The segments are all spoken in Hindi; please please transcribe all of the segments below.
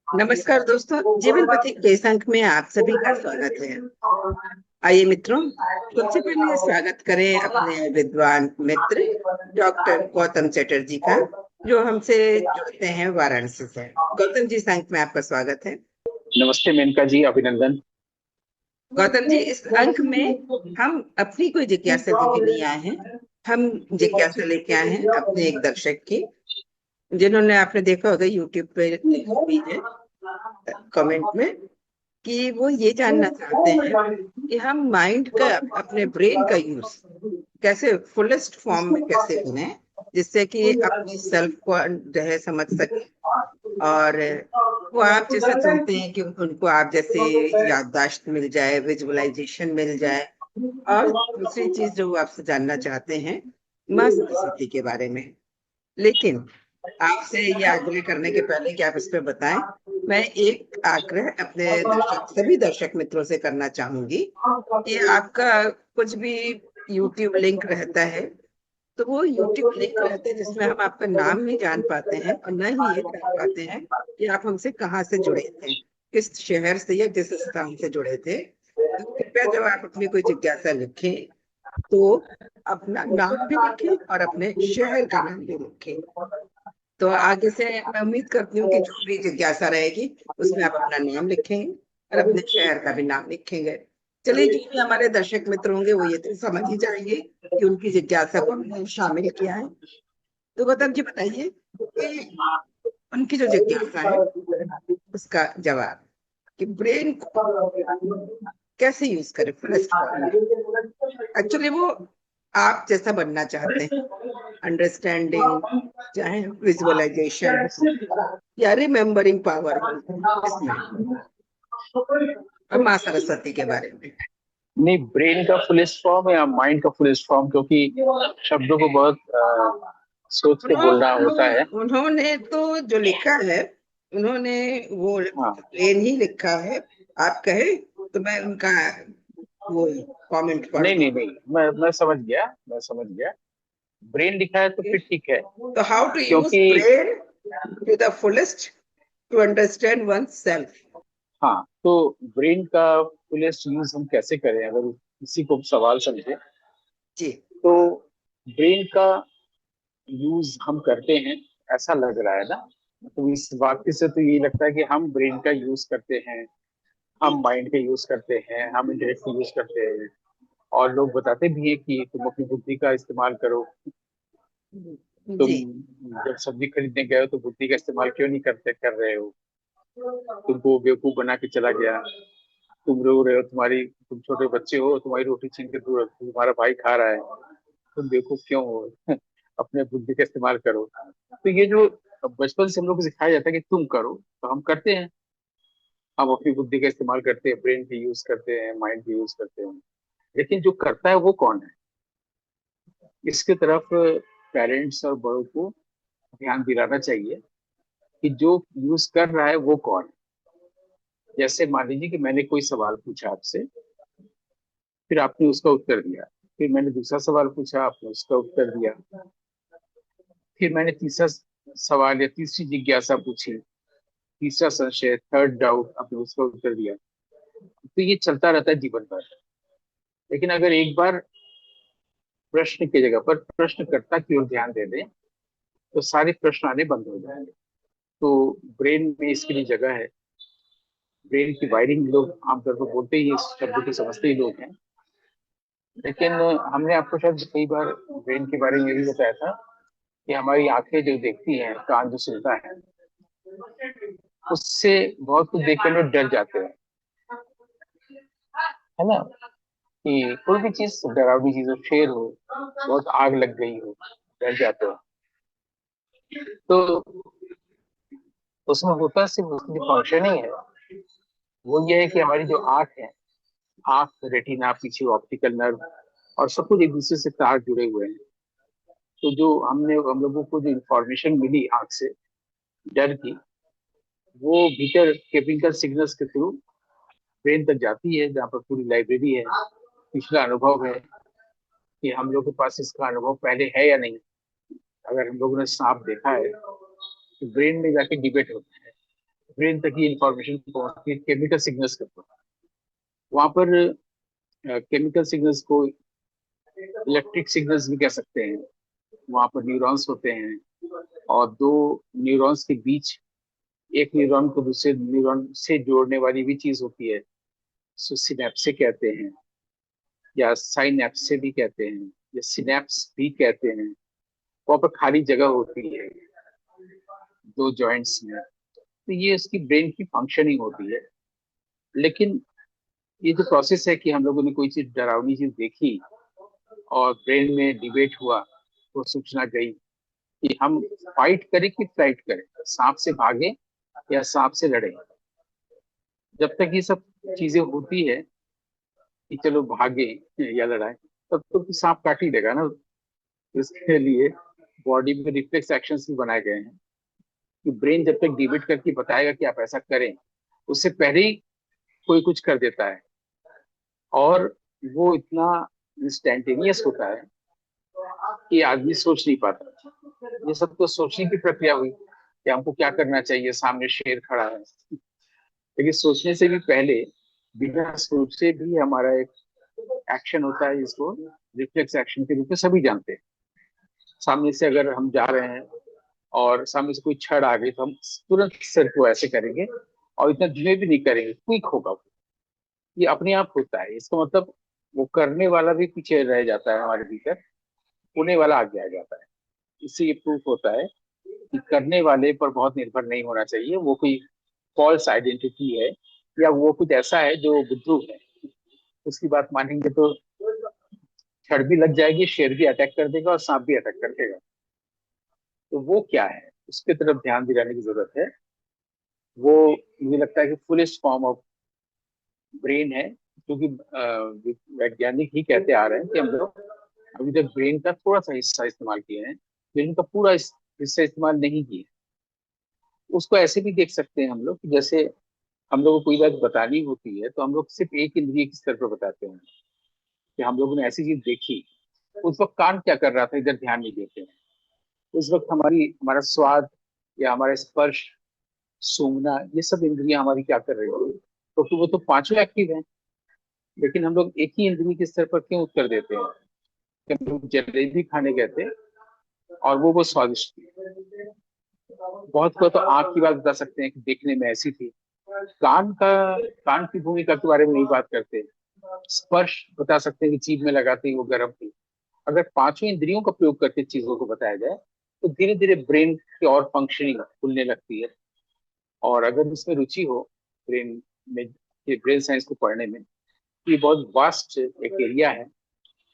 नमस्कार दोस्तों, जीवन पथिक इस अंक में आप सभी का स्वागत है। आइए मित्रों, सबसे पहले स्वागत करें अपने विद्वान मित्र डॉक्टर गौतम चटर्जी का, जो हमसे जुड़ते हैं वाराणसी से। गौतम जी, इस अंक में आपका स्वागत है। नमस्ते मेनका जी, अभिनंदन। गौतम जी, इस अंक में हम अपनी कोई जिज्ञासा लेके नहीं आए हैं। हम जिज्ञासा लेके आए हैं अपने एक दर्शक की, जिन्होंने, आपने देखा होगा यूट्यूब पे लिखा भी है कमेंट में, कि वो ये जानना चाहते हैं कि हम माइंड का, अपने ब्रेन का यूज कैसे फुलेस्ट फॉर्म में कैसे करें, जिससे कि अपनी सेल्फ को जो है समझ सके। और वो आप जैसा चाहते हैं कि उनको आप जैसे याददाश्त मिल जाए, विजुअलाइजेशन मिल जाए। और दूसरी चीज जो वो आपसे जानना चाहते हैं, माँ सरस्वती के बारे में। लेकिन आपसे ये आग्रह करने के पहले कि आप इस पे बताएं, मैं एक आग्रह अपने सभी दर्शक मित्रों से करना चाहूंगी कि आपका कुछ भी यूट्यूब लिंक रहता है, तो वो यूट्यूब लिंक रहता है जिसमें हम आपका नाम नहीं जान पाते हैं और न ही ये जान पाते हैं कि आप हमसे कहाँ से जुड़े थे, किस शहर से या किस स्थान से जुड़े थे। तो कृपया जब आप अपनी कोई जिज्ञासा लिखें तो अपना नाम भी लिखें और अपने शहर का नाम भी लिखें। तो आगे से मैं उम्मीद करती हूँ कि जो भी जिज्ञासा रहेगी उसमें आप अपना नाम लिखेंगे और अपने शहर का भी नाम लिखेंगे। चलिए, जो भी हमारे दर्शक मित्र होंगे वो ये तो समझ ही जाएंगे कि उनकी जिज्ञासा को हमने शामिल किया है। तो गौतम जी बताइए कि उनकी जो जिज्ञासा है उसका जवाब, कि ब्रेन को कैसे यूज करें फर्स्ट फॉर्म में। एक्चुअली वो आप जैसा बनना चाहते हैं, अंडरस्टैंडिंग, चाहे विजुअलाइजेशन या रिमेम्बरिंग पावर हो इसमें, और माँ सरस्वती के बारे में। नहीं, ब्रेन का फुलेस्ट फॉर्म या माइंड का फुलेस्ट फॉर्म, क्योंकि शब्दों को बहुत सोच के बोलना होता है। उन्होंने तो जो लिखा है, उन्होंने वो हाँ। ब्रेन ही लिखा है। आप कहे तो मैं उनका वो कमेंट पढ़ नहीं दूं। नहीं नहीं, मैं समझ गया। ब्रेन लिखा है तो फिर ठीक है। तो हाउ टू यूज क्योंकि brain to the fullest to understand oneself. हाँ, तो ब्रेन का फुलेस्ट यूज हम कैसे करें, अगर किसी को सवाल समझे जी। तो ब्रेन का यूज हम करते हैं, ऐसा लग रहा है ना। तो इस वाक्य से तो ये लगता है कि हम ब्रेन का यूज करते हैं, हम माइंड का यूज करते हैं, हम इंटेलेक्ट का यूज करते हैं। और लोग बताते भी हैं कि तुम अपनी बुद्धि का इस्तेमाल करो। तुम जी। जब सब्जी खरीदने गए हो तो बुद्धि का इस्तेमाल क्यों नहीं कर रहे हो। तुमको बेवकूफ बना के चला गया, तुम रो रहे हो, तुम छोटे बच्चे हो, तुम्हारी रोटी छीन के तुम्हारा भाई खा रहा है, तुम बेवकूफ क्यों हो। अपने बुद्धि का इस्तेमाल करो। तो ये जो बचपन से हम लोग को सिखाया जाता है कि तुम करो, तो हम करते हैं। हम अपनी बुद्धि का इस्तेमाल करते हैं, ब्रेन की यूज करते हैं, माइंड की यूज करते हैं। लेकिन जो करता है वो कौन है, इसके तरफ पेरेंट्स और बड़ों को ध्यान दिलाना चाहिए कि जो यूज कर रहा है वो कौन है। जैसे मान लीजिए कि मैंने कोई सवाल पूछा आपसे, फिर आपने उसका उत्तर दिया। फिर मैंने दूसरा सवाल पूछा, आपने उसका उत्तर दिया। फिर मैंने तीसरा सवाल या तीसरी जिज्ञासा पूछी, तीसरा संशय, थर्ड डाउट, आपने उसका उत्तर दिया। तो ये चलता रहता है जीवन भर। लेकिन अगर एक बार प्रश्न की जगह पर प्रश्नकर्ता की ओर ध्यान दे दें तो सारे प्रश्न आने बंद हो जाएंगे। तो ब्रेन में इसके लिए जगह है। ब्रेन की वायरिंग लोग आमतौर पर बोलते ही, इस शब्द को समझते ही लोग हैं। लेकिन हमने आपको शायद कई बार ब्रेन के बारे में ये भी बताया था कि हमारी आंखें जो देखती हैं, कान जो सुनता है, उससे बहुत कुछ देख कर लोग डर जाते हैं, है ना। कि कोई भी चीज, डरावनी चीज हो, शेर हो, बहुत आग लग गई हो, डर जाते हो। तो उसमें होता सिर्फ उसकी फंक्शनिंग है, वो ये है कि हमारी जो आंख है, आंख, रेटिना, पीछे ऑप्टिकल नर्व, और सब कुछ एक दूसरे से तार जुड़े हुए हैं। तो जो हम लोगों को जो इंफॉर्मेशन मिली आंख से, डर की, वो भीतर केमिकल सिग्नल्स के थ्रू ब्रेन तक जाती है, जहाँ पर पूरी लाइब्रेरी है, पिछला अनुभव है, कि हम लोग के पास इसका अनुभव पहले है या नहीं। अगर हम लोगों ने सांप देखा है तो ब्रेन में जाके डिबेट होता है ब्रेन तक ये इंफॉर्मेशन पहुंचती है केमिकल सिग्नल्स के थ्रू। वहां पर केमिकल सिग्नल्स को इलेक्ट्रिक सिग्नल्स भी कह सकते हैं। वहां पर न्यूरॉन्स होते हैं, और दो न्यूरॉन्स के बीच एक न्यूरॉन को दूसरे न्यूरॉन से जोड़ने वाली भी चीज होती है, सो सिनेप्से कहते हैं, या साइनेप्से भी कहते हैं, या सिनेप्स भी कहते हैं। वहां पर खाली जगह होती है दो जॉइंट्स में, तो ये इसकी ब्रेन की फंक्शनिंग होती है। लेकिन ये जो प्रोसेस है कि हम लोगों ने कोई चीज डरावनी चीज देखी और ब्रेन में डिबेट हुआ, तो सूचना गई कि हम फाइट करें कि फ्लाइट करें, सांप से भागे या सांप से लड़े। जब तक ये सब चीजें होती है कि चलो भागे या लड़ाए, तब तो सांप काट ही देगा ना। इसके लिए बॉडी में रिफ्लेक्स एक्शंस भी बनाए गए हैं कि ब्रेन जब तक डिबेट करके बताएगा कि आप ऐसा करें, उससे पहले ही कोई कुछ कर देता है। और वो इतना इंस्टेंटेनियस होता है कि आदमी सोच नहीं पाता। ये सब तो सोचने की प्रक्रिया हुई कि हमको क्या करना चाहिए, सामने शेर खड़ा है। लेकिन सोचने से भी पहले, बिना सोचे भी हमारा एक एक्शन होता है, जिसको रिफ्लेक्स एक्शन के रूप में सभी जानते हैं। सामने से अगर हम जा रहे हैं और सामने से कोई छड़ आ गई, तो हम तुरंत सिर को ऐसे करेंगे और इतना धीमे भी नहीं करेंगे, क्विक होगा वो। ये अपने आप होता है। इसका मतलब वो करने वाला भी पीछे रह जाता है हमारे भीतर, होने वाला आगे आ जाता है। इससे ये प्रूफ होता है कि करने वाले पर बहुत निर्भर नहीं होना चाहिए। वो कोई फॉल्स आइडेंटिटी है, या वो कुछ ऐसा है जो बुद्धू है, उसकी बात मानेंगे तो छड़ भी लग जाएगी, शेर भी अटैक कर देगा और सांप भी अटैक कर देगा। तो वो क्या है, उसके तरफ ध्यान दिलाने की जरूरत है। वो मुझे लगता है कि फुलेस्ट फॉर्म ऑफ ब्रेन है, क्योंकि वैज्ञानिक ही कहते आ रहे हैं कि हम लोग अभी तक ब्रेन का थोड़ा सा हिस्सा इस्तेमाल किए हैं, ब्रेन का पूरा हिस्सा इस्तेमाल नहीं किए। उसको ऐसे भी देख सकते हैं हम लोग कि जैसे हम लोगों को कोई बात बतानी होती है, तो हम लोग सिर्फ एक इंद्रिय के स्तर पर बताते हैं कि हम लोगों ने ऐसी चीज देखी। उस वक्त कान क्या कर रहा था, इधर ध्यान नहीं देते हैं। उस वक्त हमारा स्वाद या हमारा स्पर्श, सूंघना, ये सब इंद्रियां हमारी क्या कर रही थी, क्योंकि वो तो पांचों एक्टिव हैं। लेकिन हम लोग एक ही इंद्रिय के स्तर पर क्यों उत्तर देते हैं कि हम लोग जलेबी खाने गए थे और वो स्वादिष्ट थी। बहुत को तो आंख की बात बता सकते हैं कि देखने में ऐसी थी। कान की भूमिका के बारे में नहीं बात करते। स्पर्श बता सकते हैं कि जीभ में लगाते ही वो गर्म थी। अगर पांचों इंद्रियों का प्रयोग करके चीजों को बताया जाए, तो धीरे धीरे ब्रेन की और फंक्शनिंग खुलने लगती है। और अगर इसमें रुचि हो ब्रेन में, ब्रेन साइंस को पढ़ने में, तो ये बहुत वास्ट एक एरिया है।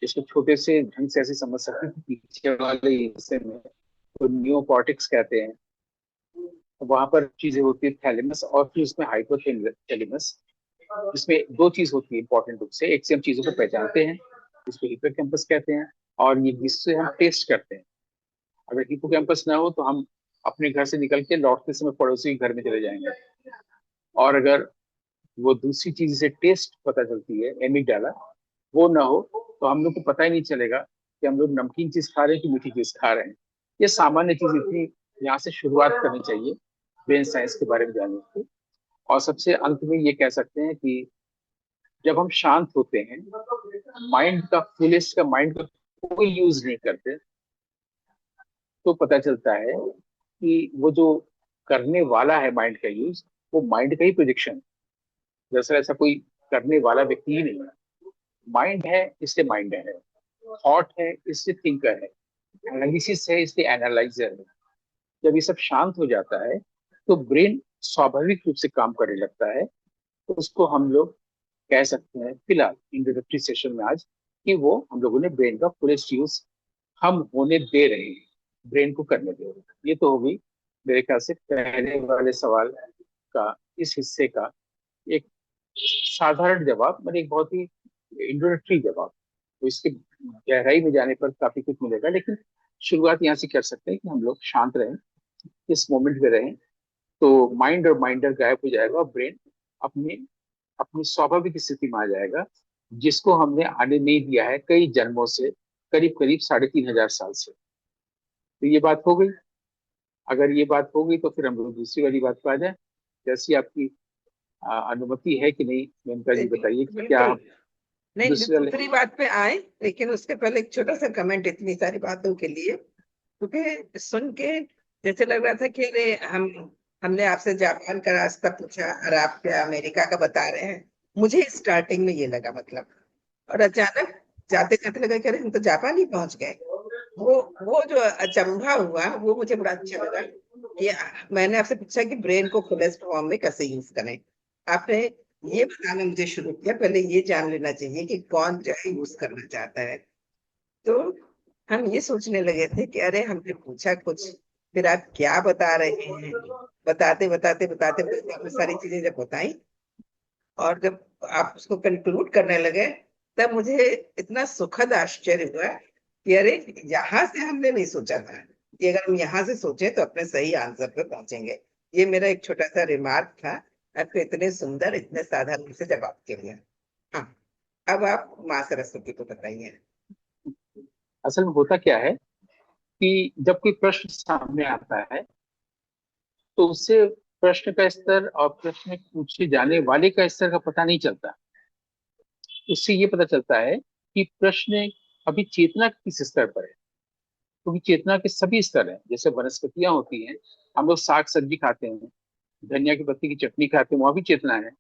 इसको छोटे से ढंग से ऐसे समझ सकते हैं कि पीछे वाले हिस्से में तो नियोकॉर्टेक्स कहते हैं, वहां पर चीजें होती है थैलेमस, और फिर उसमें हाइपोथैलेमस। इसमें दो चीज होती है इंपॉर्टेंट रूप से। एक से हम चीजों को पहचानते हैं, जिसको हिप्पोकैम्पस कहते हैं, और ये जिससे हम टेस्ट करते हैं। अगर हिप्पोकैम्पस ना हो तो हम अपने घर से निकल के लौटते समय पड़ोसी के घर में चले जाएंगे। और अगर वो दूसरी चीज से टेस्ट पता चलती है, एमिगडाला, वो ना हो, तो हम लोग को पता ही नहीं चलेगा कि हम लोग नमकीन चीज खा रहे हैं कि मीठी चीज खा रहे हैं। ये सामान्य चीज इतनी यहाँ से शुरुआत करनी चाहिए ब्रेन साइंस के बारे में जानने की। और सबसे अंत में ये कह सकते हैं कि जब हम शांत होते हैं, माइंड का कोई यूज नहीं करते, तो पता चलता है कि वो जो करने वाला है माइंड का यूज, वो माइंड का ही प्रोजेक्शन। दरअसल ऐसा कोई करने वाला व्यक्ति ही नहीं है। माइंड है इसलिए माइंड है, थॉट है इसलिए थिंकर है, एनालिसिस है इसलिए एनालाइजर है। जब ये सब शांत हो जाता है, तो ब्रेन स्वाभाविक रूप से काम करने लगता है। तो उसको हम लोग कह सकते हैं फिलहाल इंट्रोडक्टरी सेशन में आज, कि वो हम लोगों ने ब्रेन का फुलेस्ट यूज हम होने दे रहे हैं, ब्रेन को करने दे रहे हैं। ये तो हो गई मेरे ख्याल से पहले वाले सवाल का, इस हिस्से का एक साधारण जवाब, मतलब एक बहुत ही इंट्रोडक्टरी जवाब। तो इसके गहराई में जाने पर काफी कुछ मिलेगा, लेकिन शुरुआत यहाँ से कर सकते हैं कि हम लोग शांत रहें, इस मोमेंट में रहें। तो माइंड और माइंडर गायब हो जाएगा और ब्रेन अपनी अपनी स्वाभाविक स्थिति में आ जाएगा, जिसको हमने आने नहीं दिया है कई जन्मों से, करीब करीब 3500 साल से। तो ये बात हो गई। अगर ये बात हो गई तो फिर हम लोग दूसरी वाली बात पे आ जाए। जैसी आपकी अनुमति है कि नहीं, मेनका जी बताइए कि क्या बिल्कुल। हम नहीं, दूसरे वाले। दूसरी बात पे आए, लेकिन उसके पहले एक छोटा सा कमेंट इतनी सारी बातों के लिए, क्योंकि सुन के जैसे लग रहा था कि अरे हमने आपसे जापान का रास्ता पूछा और आप क्या अमेरिका का बता रहे हैं। मुझे स्टार्टिंग में ये लगा, मतलब, और अचानक जाते जाते लगा कि अरे हम तो जापान ही पहुंच गए। वो जो अचंभा हुआ वो मुझे बड़ा अच्छा लगा कि मैंने आपसे पूछा कि ब्रेन को फुलेस्ट फॉर्म में कैसे यूज करें। आपने ये बताना मुझे शुरू किया, पहले ये जान लेना चाहिए कि कौन जो है यूज करना चाहता है। तो हम ये सोचने लगे थे कि अरे हमने पूछा कुछ, फिर आप क्या बता रहे हैं। बताते बताते बताते बताते आपने सारी चीजें जब बताई और जब आप उसको कंक्लूड करने लगे, तब मुझे इतना सुखद आश्चर्य हुआ कि अरे यहाँ से हमने नहीं सोचा था कि अगर हम यहाँ से सोचे तो अपने सही आंसर पे पहुंचेंगे। ये मेरा एक छोटा सा रिमार्क था आपको इतने सुंदर इतने साधारण से जवाब के लिए। हाँ, अब आप माँ सरस्वती को बताइए। असल में होता क्या है कि जब कोई प्रश्न सामने आता है तो उससे प्रश्न का स्तर और प्रश्न पूछे जाने वाले का स्तर का पता नहीं चलता। उससे ये पता चलता है कि प्रश्न अभी चेतना किस स्तर पर है। क्योंकि चेतना के सभी स्तर हैं। जैसे वनस्पतियां होती हैं, हम लोग साग सब्जी खाते हैं, धनिया की पत्ती की चटनी खाते हैं, वहां भी चेतना है।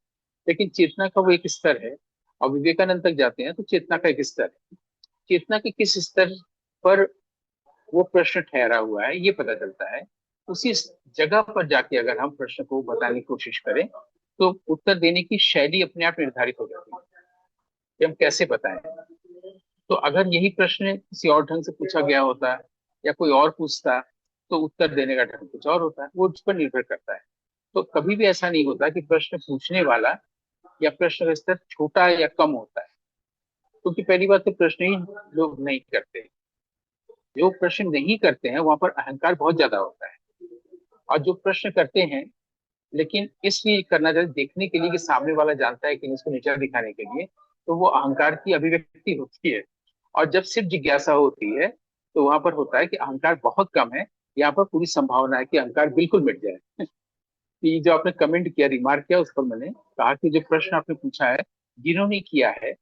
लेकिन चेतना का वो एक स्तर है। और विवेकानंद तक जाते हैं तो चेतना का एक स्तर है। चेतना के किस स्तर पर वो प्रश्न ठहरा हुआ है ये पता चलता है। उसी जगह पर जाके अगर हम प्रश्न को बताने की कोशिश करें तो उत्तर देने की शैली अपने आप निर्धारित हो जाती है कि हम कैसे बताएं। तो अगर यही प्रश्न किसी और ढंग से पूछा गया होता या कोई और पूछता तो उत्तर देने का ढंग कुछ और होता है। वो उस पर निर्भर करता है। तो कभी भी ऐसा नहीं होता कि प्रश्न पूछने वाला या प्रश्न का स्तर छोटा या कम होता है। क्योंकि पहली बात तो प्रश्न ही लोग नहीं करते। जो प्रश्न नहीं करते हैं वहां पर अहंकार बहुत ज्यादा होता है। और जो प्रश्न करते हैं लेकिन इसलिए करना चाहिए देखने के लिए कि सामने वाला जानता है कि नहीं, इसको नीचा दिखाने के लिए, तो वो अहंकार की अभिव्यक्ति होती है। और जब सिर्फ जिज्ञासा होती है तो वहां पर होता है कि अहंकार बहुत कम है। यहाँ पर पूरी संभावना है कि अहंकार बिल्कुल मिट जाए। कि जो आपने कमेंट किया, रिमार्क किया, उस पर मैंने कहा कि जो प्रश्न आपने पूछा है, जिन्होंने किया है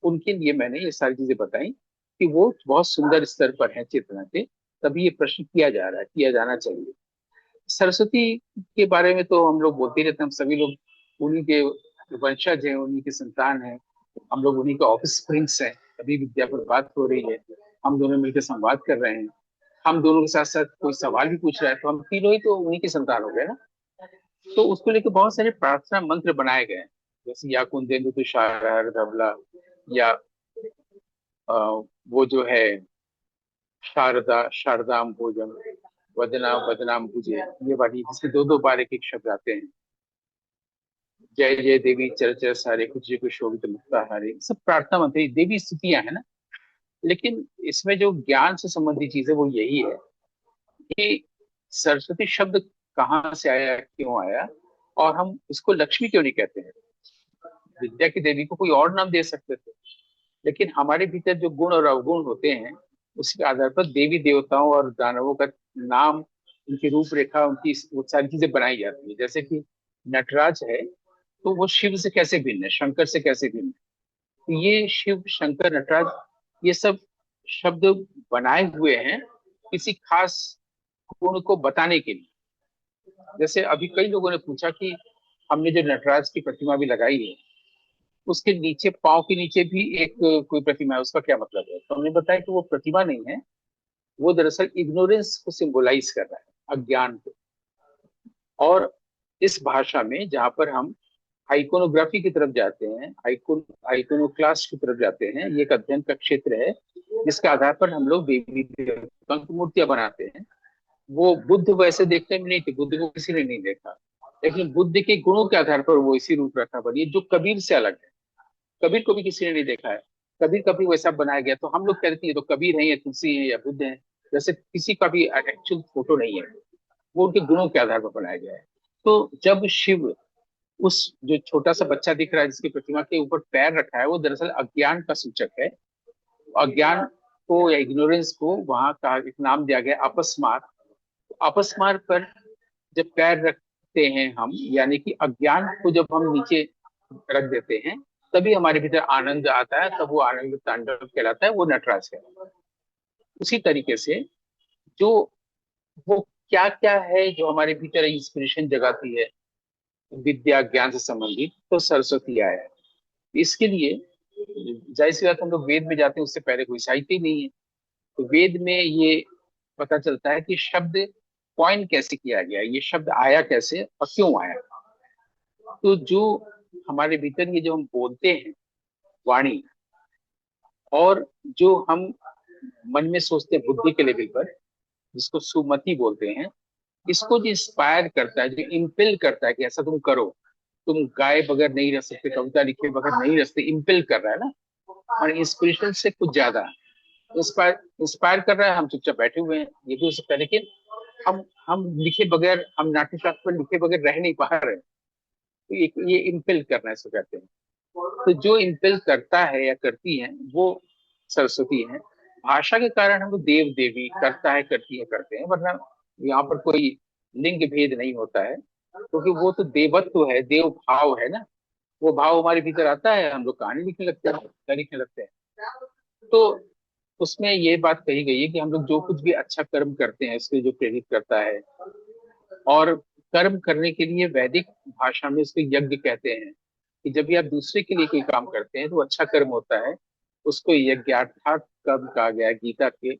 उनके लिए मैंने ये सारी चीजें बताई कि वो बहुत सुंदर स्तर पर है चेतना के। तभी ये प्रश्न किया जा रहा है, किया जाना चाहिए। सरस्वती के बारे में तो हम लोग बोलते ही रहते हैं। हम सभी लोग उन्हीं के वंशज हैं, उन्हीं के संतान हैं। हम लोग उन्हीं के ऑफिस स्प्रिंग्स हैं। अभी विद्या पर बात हो रही है, हम दोनों मिलकर संवाद कर रहे हैं। हम दोनों के साथ साथ कोई सवाल भी पूछ रहा है तो हम तीनों ही तो उन्हीं के संतान हो गए ना। तो उसको लेकर बहुत सारे प्रार्थना मंत्र बनाए गए हैं। जैसे या कुंदेन्दु तुषार धवला, या वो जो है शारदाम भोजन, वदना वदनाम भुजे, ये वाली जिसके दो दो बार एक एक शब्द आते हैं। जय जय देवी चर चर सारे कुछ कुछ शोभित मुक्ताहारे, सब प्रार्थना मंत्री देवी स्तुतियां है ना। लेकिन इसमें जो ज्ञान से संबंधित चीज है वो यही है कि सरस्वती शब्द कहाँ से आया, क्यों आया, और हम इसको लक्ष्मी क्यों नहीं कहते हैं। विद्या की देवी को कोई और नाम दे सकते थे। लेकिन हमारे भीतर जो गुण और अवगुण होते हैं उसके आधार पर देवी देवताओं और दानवों का नाम, उनकी रूपरेखा, उनकी वो सारी चीजें बनाई जाती है। जैसे कि नटराज है तो वो शिव से कैसे भिन्न है, शंकर से कैसे भिन्न है। तो ये शिव शंकर नटराज ये सब शब्द बनाए हुए हैं किसी खास गुण को बताने के लिए। जैसे अभी कई लोगों ने पूछा कि हमने जो नटराज की प्रतिमा भी लगाई है उसके नीचे, पाँव के नीचे भी एक कोई प्रतिमा है, उसका क्या मतलब है। तो हमने बताया कि वो प्रतिमा नहीं है, वो दरअसल इग्नोरेंस को सिंबलाइज कर रहा है, अज्ञान को। और इस भाषा में जहाँ पर हम आइकोनोग्राफी की तरफ जाते हैं, आइकोनोक्लास्ट की तरफ जाते हैं, ये एक अध्ययन का क्षेत्र है जिसके आधार पर हम लोग देवी देवताओं की मूर्तियां बनाते हैं। वो बुद्ध वैसे देखने में नहीं थे, बुद्ध को किसी ने नहीं देखा, लेकिन बुद्ध के गुणों के आधार पर वो इसी रूप रखा बनी जो कबीर से अलग है। कबीर को भी किसी ने नहीं देखा है, कबीर का भी वैसा बनाया गया। तो हम लोग कहते हैं ये तो कबीर है, या तुलसी है, या बुद्ध है। जैसे किसी का भी एक्चुअल फोटो नहीं है, वो उनके गुणों के आधार पर बनाया गया है। तो जब शिव उस जो छोटा सा बच्चा दिख रहा है जिसकी प्रतिमा के ऊपर पैर रखा है, वो दरअसल अज्ञान का सूचक है। अज्ञान को या इग्नोरेंस को वहां का एक नाम दिया गया अपस्मार। अपस्मार पर जब पैर रखते हैं हम, यानी कि अज्ञान को जब हम नीचे रख देते हैं तभी हमारे भीतर आनंद आता है, तब वो आनंद तांडव कहलाता है, वो नटराज है। उसी तरीके से जो वो क्या क्या है जो हमारे भीतर इंस्पिरेशन जगाती है विद्या ज्ञान से संबंधित, तो सरस्वती आया है। इसके लिए जाहिर सी बात, हम लोग वेद में जाते हैं, उससे पहले कोई साहित्य ही नहीं है। तो वेद में ये पता चलता है कि शब्द कॉइन कैसे किया गया, ये शब्द आया कैसे और क्यों आया। तो जो हमारे भीतर ये जो हम बोलते हैं वाणी, और जो हम मन में सोचते हैं बुद्धि के लेवल पर, जिसको सुमति बोलते हैं, इसको जो इंस्पायर करता है, जो इम्पेल करता है कि ऐसा तुम करो, तुम गाए बगैर नहीं रह सकते, कविता लिखे बगैर नहीं रह सकते, इम्पेल कर रहा है ना। और इंस्पिरेशन से कुछ ज्यादा इंस्पायर इंस्पायर कर रहा है। हम चुपचाप बैठे हुए हैं, ये भी हो सकता है, लेकिन हम लिखे बगैर, हम नाट्यशास्त्र पर लिखे बगैर रह नहीं पा रहे हैं। तो ये इम्पेल करना इसको कहते हैं। तो जो इम्पेल करता है या करती है वो सरस्वती है। भाषा के कारण हम लोग देव देवी, करता है करती है करते हैं, वरना यहाँ पर कोई लिंग भेद नहीं होता है, क्योंकि वो तो देवत्व है, देव भाव है ना। वो भाव हमारे भीतर आता है, हम लोग कहानी लिखने लगते हैं, कविता लिखने लगते हैं। तो उसमें ये बात कही गई है कि हम लोग जो कुछ भी अच्छा कर्म करते हैं उसके जो प्रेरित करता है। और कर्म करने के लिए वैदिक भाषा में उसको यज्ञ कहते हैं, कि जब भी आप दूसरे के लिए कोई काम करते हैं तो अच्छा कर्म होता है, उसको यज्ञार्थात कर्म कहा गया है गीता के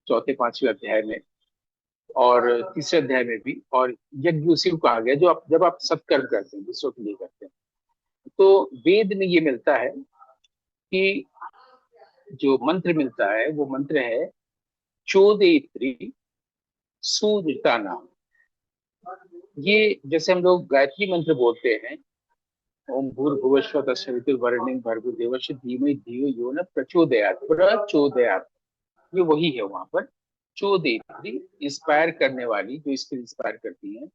चौथे पांचवें अध्याय में, और तीसरे अध्याय में भी। और यज्ञ उसी को कहा गया जो आप, जब आप सत्कर्म करते हैं, दूसरों के लिए करते हैं। तो वेद में ये मिलता है कि जो मंत्र मिलता है वो मंत्र है चोदेत्री सुदृता नाम। ये जैसे हम लोग गायत्री मंत्र बोलते हैं, ओम भूर्भुवस्व तत्सवितुर्वरेण्यं भर्गो देवस्य धीमहि धियो यो न प्रचोदयात्, प्रचोदयात्, ये वही है वहां पर। चोदेत्री, इंस्पायर करने वाली, जो इसको इंस्पायर करती है।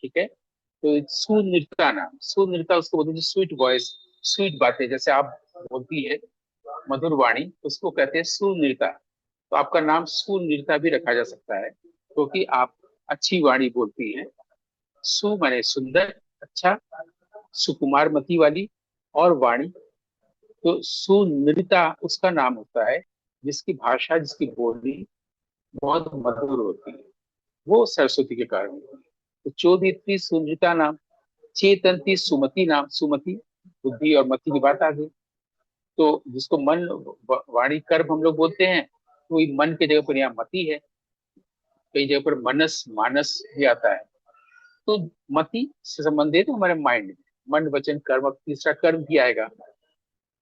ठीक है। तो सुनृता नाम, सुनृता उसको बोलते हैं स्वीट वॉइस, स्वीट बातें जैसे आप बोलती है, मधुर वाणी, उसको कहते हैं सुनृता। तो आपका नाम सुनृता भी रखा जा सकता है, क्योंकि आप अच्छी वाणी बोलती हैं। सु माने सुंदर, अच्छा, सुकुमार मति वाली, और वाणी। तो सुनृता उसका नाम होता है जिसकी भाषा, जिसकी बोली बहुत मधुर होती है, वो सरस्वती के कारण होती है। तो चोदित्री सुनृता नाम, चेतंती सुमति नाम, सुमति बुद्धि और मति की बात आ गई। तो जिसको मन वाणी कर्म हम लोग बोलते हैं, तो मन के जगह पर यहाँ मति है, कई जगह पर मनस मानस भी आता है। तो मति से संबंधित हमारे माइंड, मन वचन कर्म, अब तीसरा कर्म भी आएगा।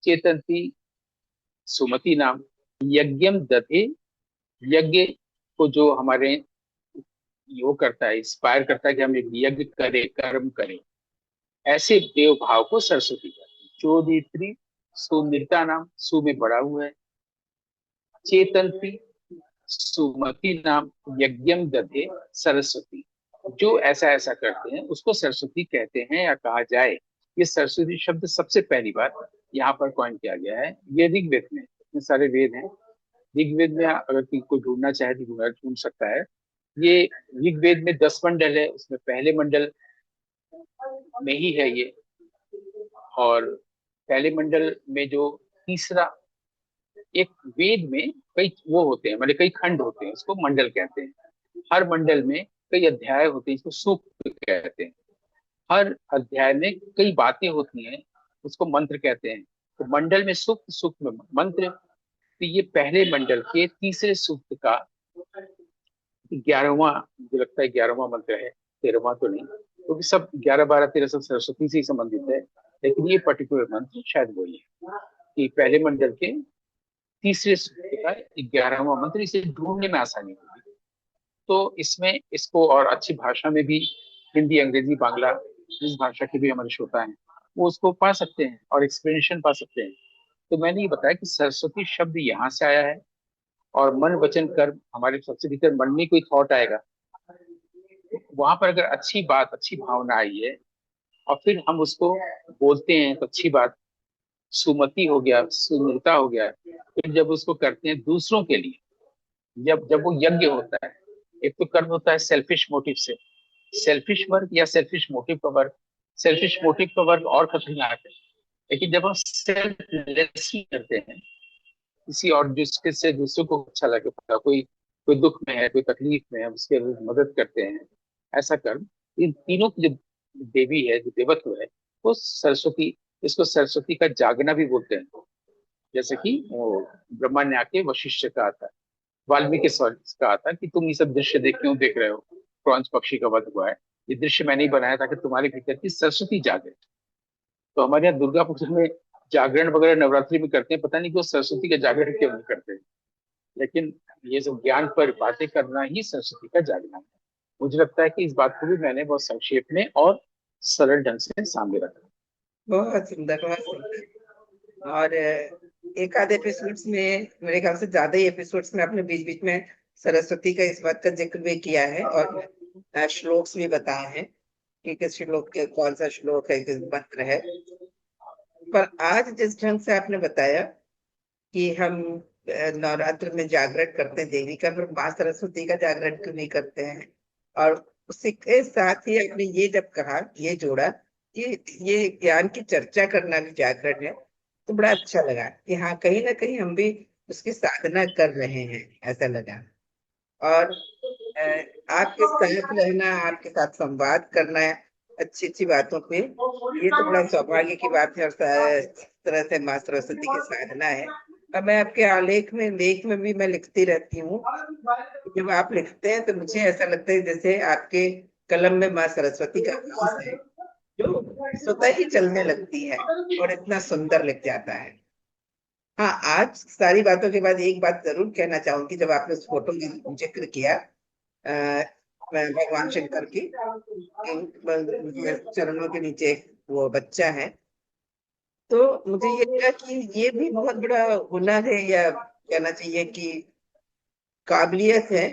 चेतंती सुमति नाम, यज्ञम दधे, यज्ञ को जो हमारे वो करता है, इंस्पायर करता है कि हम एक यज्ञ करें, कर्म करें, ऐसे देव भाव को सरस्वती कहते हैं। चोदित्री सुनृता नाम, सु में बड़ा हुआ है। चेतंती सुमति नाम, यज्ञम दधे सरस्वती, जो ऐसा ऐसा करते हैं उसको सरस्वती कहते हैं या कहा जाए। ये सरस्वती शब्द सबसे पहली बार यहाँ पर कॉइन किया गया है। ये ऋग्वेद में, इतने सारे वेद हैं, ऋग्वेद में अगर कोई ढूंढना चाहे तो ढूंढ सकता है। ये ऋग्वेद में 10 मंडल है, उसमें पहले मंडल में ही है ये। और पहले मंडल में जो तीसरा, एक वेद में कई वो होते हैं, मतलब कई खंड होते हैं, इसको मंडल कहते हैं। हर मंडल में कई अध्याय होते हैं, इसको सूक्त कहते हैं। हर अध्याय में कई बातें होती हैं, उसको मंत्र कहते हैं। तो मंडल में सूक्त, सूक्त में मंत्र। तो ये पहले मंडल के तीसरे सूक्त का 11वां, मुझे लगता है 11वां मंत्र है, 13वां तो नहीं, क्योंकि सब 11 12 13 सब सरस्वती से ही संबंधित है। लेकिन ये पर्टिकुलर मंत्र शायद वही है कि पहले मंडल के तीसरे सूक्त का 11वां मंत्र, इसे ढूंढने में आसानी होगी। तो इसमें इसको और अच्छी भाषा में भी, हिंदी अंग्रेजी बांग्ला जिस भाषा के भी हमारे श्रोता हैं वो उसको पा सकते हैं और एक्सप्लेनेशन पा सकते हैं। तो मैंने ये बताया कि सरस्वती शब्द यहाँ से आया है। और मन वचन कर्म, हमारे सबसे भीतर मन में कोई थॉट आएगा, वहां पर अगर अच्छी बात, अच्छी भावना आई है और फिर हम उसको बोलते हैं तो अच्छी बात, सुमति हो गया, सुंदरता हो गया। फिर जब उसको करते हैं दूसरों के लिए, जब जब वो यज्ञ होता है, एक तो कर्म होता है सेल्फिश मोटिव से, सेल्फिश वर्क या सेल्फिश मोटिव का वर्क, सेल्फिश मोटिव का वर्क और खतरनाक है। लेकिन जब हम सेल्फलेसली करते हैं, किसी और जिसके से दूसरों को अच्छा लगे, कोई कोई दुख में है, कोई तकलीफ में है, उसके मदद करते हैं, ऐसा कर्म, इन तीनों की जो देवी है, जो देवत्व है, वो सरस्वती, इसको सरस्वती का जागना भी बोलते हैं। जैसे कि वो ब्रह्मा ने आके वशिष्ठ से कहा था, वाल्मीकि से कहा था कि तुम ये सब दृश्य क्यों देख रहे हो, क्रॉन्च पक्षी का वध हुआ है, ये दृश्य मैंने ही बनाया ताकि तुम्हारे भीतर की सरस्वती जागे। तो हमारे यहाँ दुर्गा पूजा में जागरण वगैरह नवरात्रि में करते हैं, पता नहीं क्यों सरस्वती का जागरण क्यों नहीं करते, लेकिन ये सब ज्ञान पर बातें करना ही सरस्वती का जागना है। मुझे लगता है कि इस बात को भी मैंने बहुत संक्षेप में और सरल ढंग से सामने रखा। बहुत सुंदर, बहुत सुंदर। और एक आध एपिसोड्स में, मेरे ख्याल से ज्यादा ही एपिसोड्स में आपने बीच बीच में सरस्वती का इस बात का जिक्र भी किया है, और श्लोक्स भी बताए हैं कि किस श्लोक के कौन सा श्लोक है, किस मंत्र है। पर आज जिस ढंग से आपने बताया कि हम नवरात्र में जागरण करते हैं देवी का, फिर माँ सरस्वती का जागरण क्यों नहीं करते हैं। और उसी के साथ ही आपने ये जब कहा, ये जोड़ा कि ये ज्ञान की चर्चा करना भी जागरण है, तो बड़ा अच्छा लगा कि हाँ, कहीं ना कहीं हम भी उसकी साधना कर रहे हैं, ऐसा लगा। और अ, आपके साथ रहना, आपके साथ संवाद करना, अच्छी अच्छी बातों पे, ये तो बड़ा सौभाग्य की बात है। और इस तरह से माँ सरस्वती की साधना है। और मैं आपके आलेख में, लेख में भी मैं लिखती रहती हूँ। जब आप लिखते हैं तो मुझे ऐसा लगता है जैसे आपके कलम में माँ सरस्वती का वास है, जो स्वतः ही चलने लगती है और इतना सुंदर लिख जाता है। हाँ, आज सारी बातों के बाद एक बात जरूर कहना चाहूंगी। जब आपने उस फोटो का जिक्र किया, अ, भगवान शंकर की, चरणों के नीचे वो बच्चा है, तो मुझे ये लगा कि ये भी बहुत बड़ा हुनर है, या कहना चाहिए कि काबिलियत है,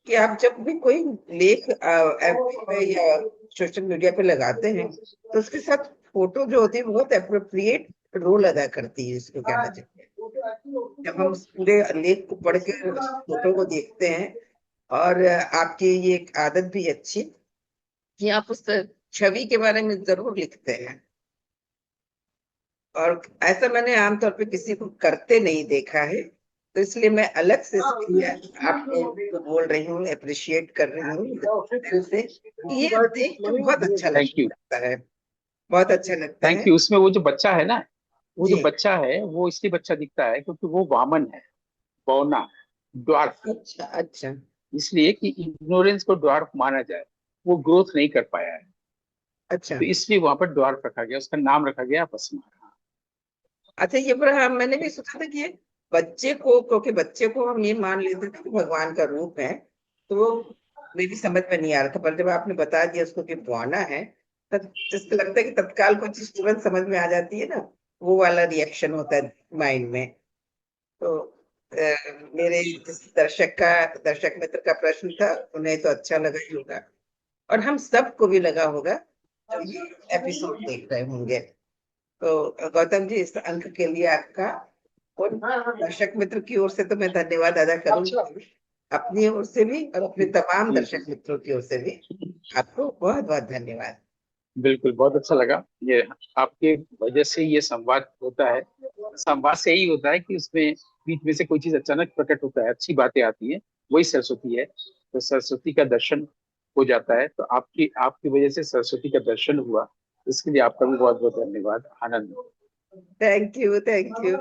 कि आप जब भी कोई लेख एफबी पे या सोशल मीडिया पे लगाते हैं, तो उसके साथ फोटो जो होती है बहुत अप्रोप्रिएट रोल अदा करती है, इसको कहना चाहिए। जब हम उस पूरे लेख को पढ़ के उस फोटो को देखते हैं, और आपकी ये एक आदत भी अच्छी कि आप उस छवि के बारे में जरूर लिखते हैं। और ऐसा मैंने आमतौर पे किसी को करते नहीं देखा है, तो इसलिए मैं अलग से इसके लिए आपको तो बोल रही हूँ, अप्रिशिएट कर रही हूँ दिल से, कि ये देख के बहुत अच्छा थैंक यू। लगता है, बहुत अच्छा लगता थैंक है। यू। उसमें वो जो बच्चा है ना, वो जो जी। बच्चा है वो इसलिए बच्चा दिखता है क्योंकि वो वामन है, बौना, ड्वार्फ। अच्छा, अच्छा। इसलिए कि इग्नोरेंस को ड्वार्फ माना जाए, वो ग्रोथ नहीं कर पाया है, अच्छा, तो इसलिए वहां पर ड्वार्फ रखा गया, उसका नाम रखा गया अपस्मार। अच्छा। ये पर हाँ, मैंने भी सोचा था कि ये बच्चे को, क्योंकि बच्चे को हम ये मान लेते थे कि भगवान का रूप है, तो वो मेरी समझ में नहीं आ रहा था। पर जब आपने बता दिया उसको कि बौना है, तब जिसको लगता है कि तत्काल कोई चीज तुरंत समझ में आ जाती है ना, वो वाला रिएक्शन होता है माइंड में। तो मेरे जिस दर्शक मित्र का प्रश्न था, उन्हें तो अच्छा लगा ही होगा, और हम सबको भी लगा होगा जो ये एपिसोड देख रहे होंगे। तो गौतम जी, इस अंक के लिए आपका और दर्शक मित्र की ओर से तो मैं धन्यवाद अदा करूंगी, अपनी ओर से भी और अपने तमाम जी दर्शक मित्रों की ओर से भी आपको बहुत बहुत धन्यवाद। बिल्कुल, बहुत अच्छा लगा ये, आपके वजह से ये संवाद होता है। संवाद से यही होता है कि उसमें बीच में से कोई चीज अचानक प्रकट होता है, अच्छी बातें आती हैं, वही सरस्वती है। तो सरस्वती का दर्शन हो जाता है, तो आपकी आपकी वजह से सरस्वती का दर्शन हुआ, इसके लिए आपका भी बहुत बहुत धन्यवाद। Anand. Thank you, thank you.